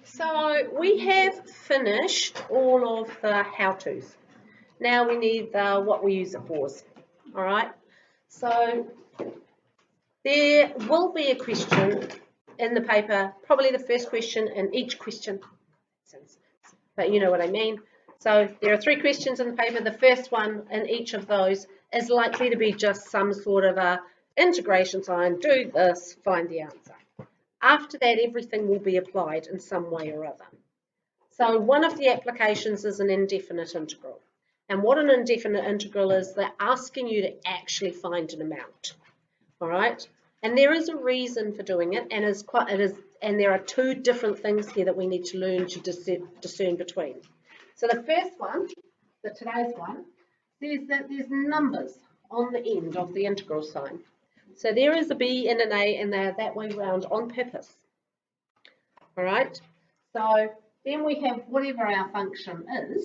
So we have finished all of the how-tos. Now we need the what we use it for. All right. So there will be a question in the paper, probably the first question in each question, but you know what I mean. So there are 3 questions in the paper. The first one in each of those is likely to be just some sort of a integration sign, do this, find the answer. After that, everything will be applied in some way or other. So one of the applications is an indefinite integral. And what an indefinite integral is, they're asking you to actually find an amount. All right? And there is a reason for doing it, and there are 2 different things here that we need to learn to discern between. So the first one, today's one, says that there's numbers on the end of the integral sign. So there is a B and an A, and they're that way round on purpose. All right? So then we have whatever our function is.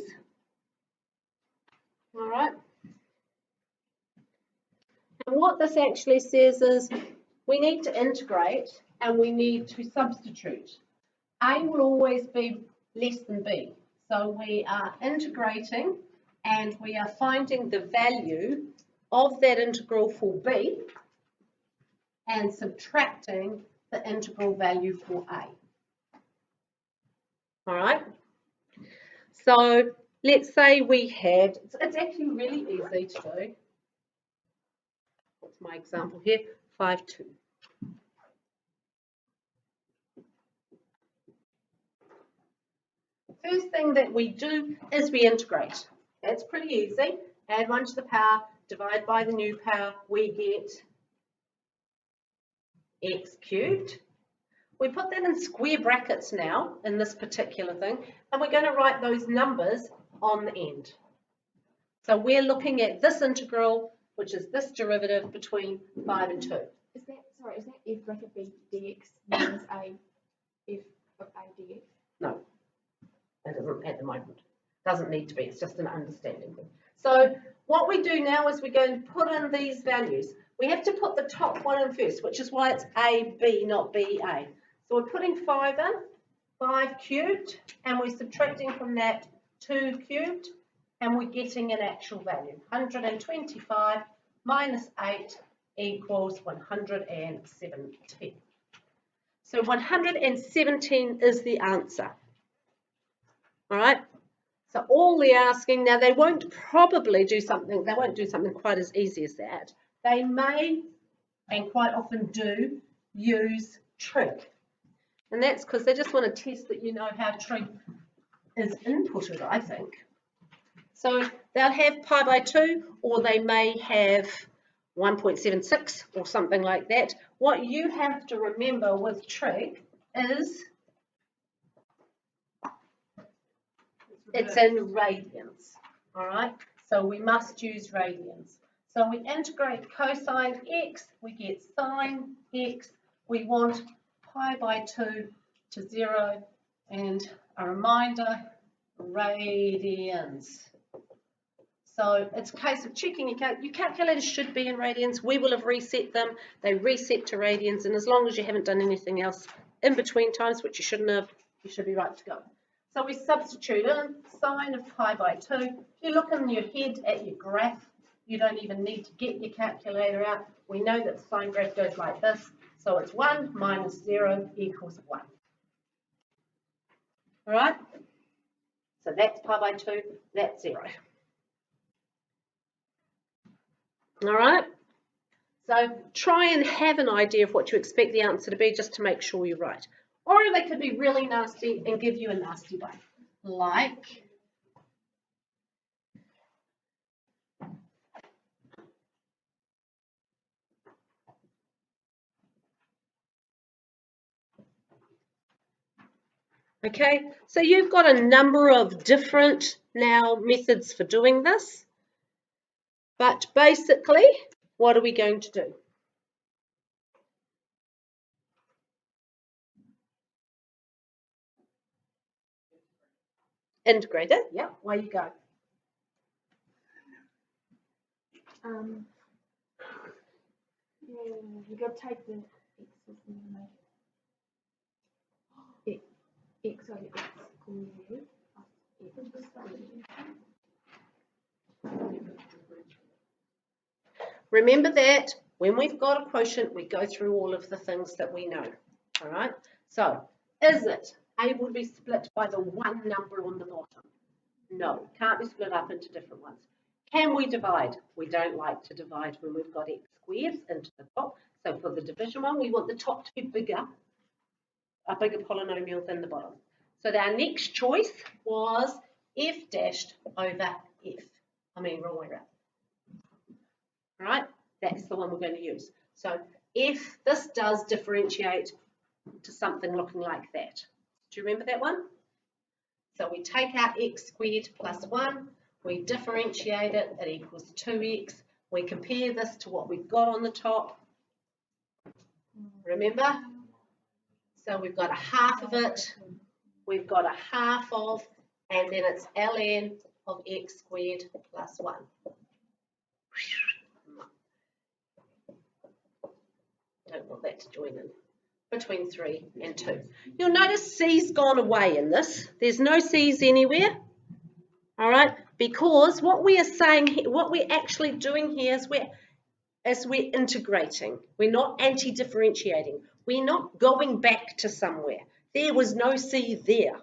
All right? And what this actually says is we need to integrate and we need to substitute. A will always be less than B. So we are integrating and we are finding the value of that integral for B and subtracting the integral value for A. All right? So let's say we had, it's actually really easy to do. What's my example here? 5, 2. First thing that we do is we integrate. That's pretty easy. Add 1 to the power, divide by the new power, we get x cubed. We put that in square brackets now in this particular thing, and we're going to write those numbers on the end. So we're looking at this integral, which is this derivative between 5 and 2. Is that f bracket b dx minus a f of a dx? No, it isn't at the moment. Doesn't need to be, it's just an understanding thing. So what we do now is we're going to put in these values. We have to put the top one in first, which is why it's AB, not BA. So we're putting 5 in, 5 cubed, and we're subtracting from that 2 cubed, and we're getting an actual value. 125 minus 8 equals 117. So 117 is the answer. All right? So all they're asking, now they won't probably do something, they won't do something quite as easy as that. They may, and quite often do, use trig. And that's because they just want to test that you know how trig is inputted, I think. So they'll have pi by 2, or they may have 1.76 or something like that. What you have to remember with trig is it's in radians, all right? So we must use radians. So we integrate cosine x, we get sine x. We want pi by 2 to 0, and a reminder, radians. So it's a case of checking your calculators should be in radians. We will have reset them. They reset to radians, and as long as you haven't done anything else in between times, which you shouldn't have, you should be right to go. So we substitute in sine of pi by 2. If you look in your head at your graph, you don't even need to get your calculator out. We know that the sine graph goes like this. So it's 1 minus 0 equals 1. All right? So that's pi by 2, that's 0. All right? So try and have an idea of what you expect the answer to be just to make sure you're right. Or they could be really nasty and give you a nasty one. Like, okay, so you've got a number of different now methods for doing this. But basically, what are we going to do? Integrate it, yeah, away you go. Yeah, you got to take the x's and make it. x over x squared plus x squared. Remember that when we've got a quotient, we go through all of the things that we know. All right? So, is it able to be split by the one number on the bottom? No, can't be split up into different ones. Can we divide? We don't like to divide when we've got x squares into the top. So for the division one, we want the top to be bigger, a bigger polynomial than the bottom. So our next choice was f dashed over f. Wrong way around. All right, that's the one we're going to use. So if this does differentiate to something looking like that. Do you remember that one? So we take out x squared plus 1, we differentiate it, it equals 2x. We compare this to what we've got on the top. Remember? So we've got a half of it, we've got a half of, and then it's ln of x squared plus 1. Don't want that to join in. Between 3 and 2. You'll notice C's gone away in this. There's no C's anywhere. All right, because what we are saying, what we're actually doing here is we're integrating. We're not anti-differentiating. We're not going back to somewhere. There was no C there.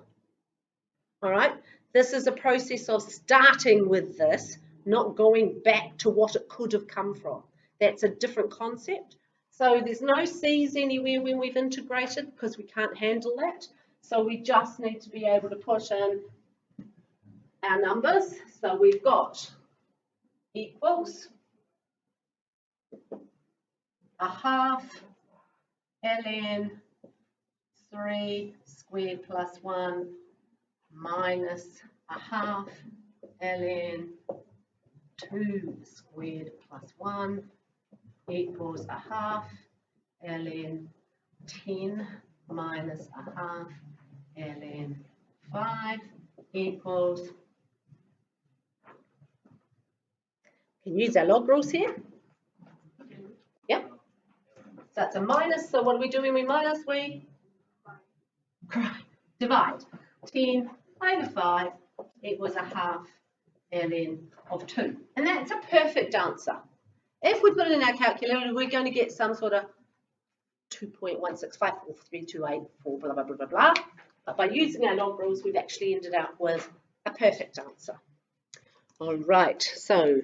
All right, this is a process of starting with this, not going back to what it could have come from. That's a different concept. So there's no C's anywhere when we've integrated because we can't handle that. So we just need to be able to put in our numbers. So we've got equals a half ln 3 squared plus 1 minus a half ln 2 squared plus 1 equals a half ln 10 minus a half ln 5 equals, can use our log rules here. Yep. So it's a minus, so what do we do when we minus? We divide. 10 over 5 equals a half ln of 2. And that's a perfect answer. If we put it in our calculator, we're going to get some sort of 2.1654328 blah, blah, blah, blah, blah. But by using our log rules, we've actually ended up with a perfect answer. All right, so